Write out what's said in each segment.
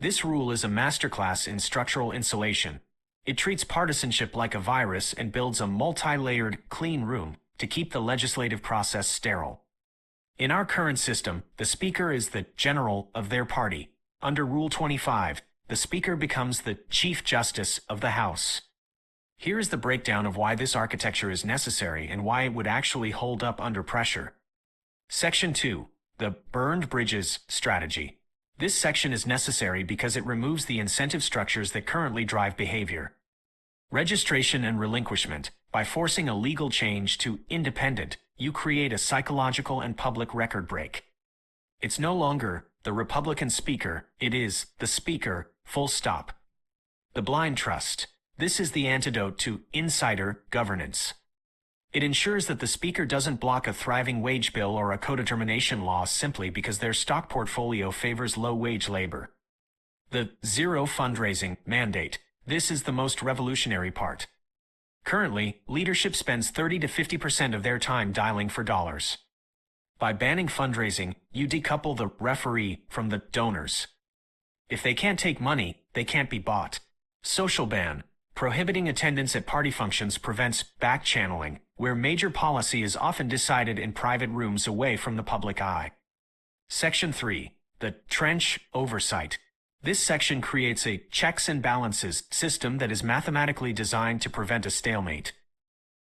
This rule is a masterclass in structural insulation. It treats partisanship like a virus and builds a multi-layered, clean room to keep the legislative process sterile. In our current system, the Speaker is the general of their party. Under Rule 25, the Speaker becomes the Chief Justice of the House. Here is the breakdown of why this architecture is necessary and why it would actually hold up under pressure. Section 2. The Burned Bridges Strategy. This section is necessary because it removes the incentive structures that currently drive behavior. Registration and relinquishment. By forcing a legal change to independent, you create a psychological and public record break. It's no longer the Republican Speaker, it is the Speaker, full stop. The blind trust. This is the antidote to insider governance. It ensures that the Speaker doesn't block a thriving wage bill or a codetermination law simply because their stock portfolio favors low-wage labor. The zero fundraising mandate. This is the most revolutionary part. Currently, leadership spends 30 to 50% of their time dialing for dollars. By banning fundraising, you decouple the referee from the donors. If they can't take money, they can't be bought. Social ban. Prohibiting attendance at party functions prevents back-channeling, where major policy is often decided in private rooms away from the public eye. Section 3. The trench oversight. This section creates a checks and balances system that is mathematically designed to prevent a stalemate.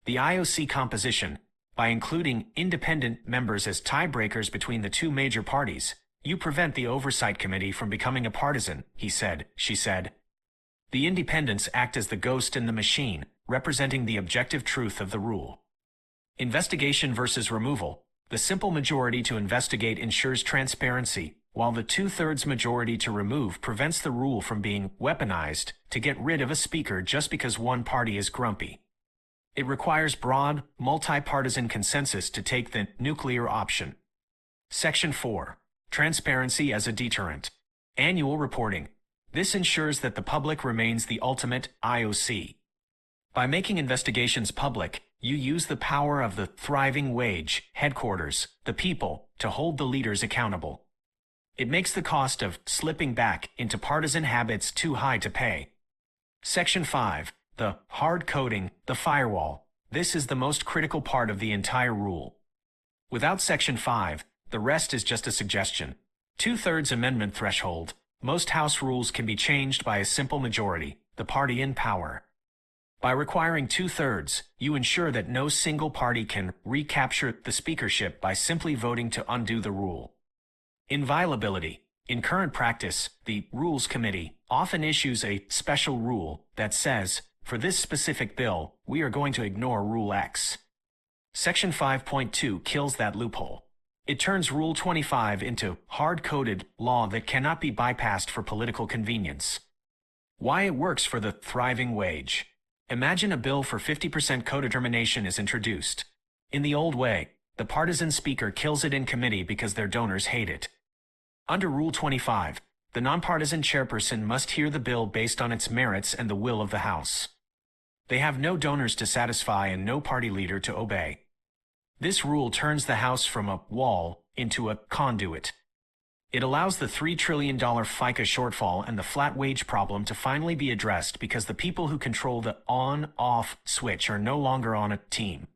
The IOC composition. By including independent members as tiebreakers between the two major parties, you prevent the oversight committee from becoming a partisan, he said, she said. The independents act as the ghost in the machine, representing the objective truth of the rule. Investigation versus removal. The simple majority to investigate ensures transparency, while the two-thirds majority to remove prevents the rule from being weaponized to get rid of a speaker just because one party is grumpy. It requires broad, multi-partisan consensus to take the nuclear option. Section 4. Transparency as a deterrent. Annual reporting. This ensures that the public remains the ultimate IOC. By making investigations public, you use the power of the thriving wage headquarters, the people, to hold the leaders accountable. It makes the cost of slipping back into partisan habits too high to pay. Section 5. The hard coding, the firewall. This is the most critical part of the entire rule. Without Section 5, the rest is just a suggestion. Two-thirds amendment threshold. Most House rules can be changed by a simple majority, the party in power. By requiring two-thirds, you ensure that no single party can recapture the speakership by simply voting to undo the rule. Inviolability. In current practice, the Rules Committee often issues a special rule that says, for this specific bill, we are going to ignore Rule X. Section 5.2 kills that loophole. It turns Rule 25 into hard-coded law that cannot be bypassed for political convenience. Why it works for the thriving wage. Imagine a bill for 50% codetermination is introduced. In the old way, the partisan speaker kills it in committee because their donors hate it. Under Rule 25, the nonpartisan chairperson must hear the bill based on its merits and the will of the House. They have no donors to satisfy and no party leader to obey. This rule turns the House from a wall into a conduit. It allows the $3 trillion FICA shortfall and the flat wage problem to finally be addressed because the people who control the on-off switch are no longer on a team.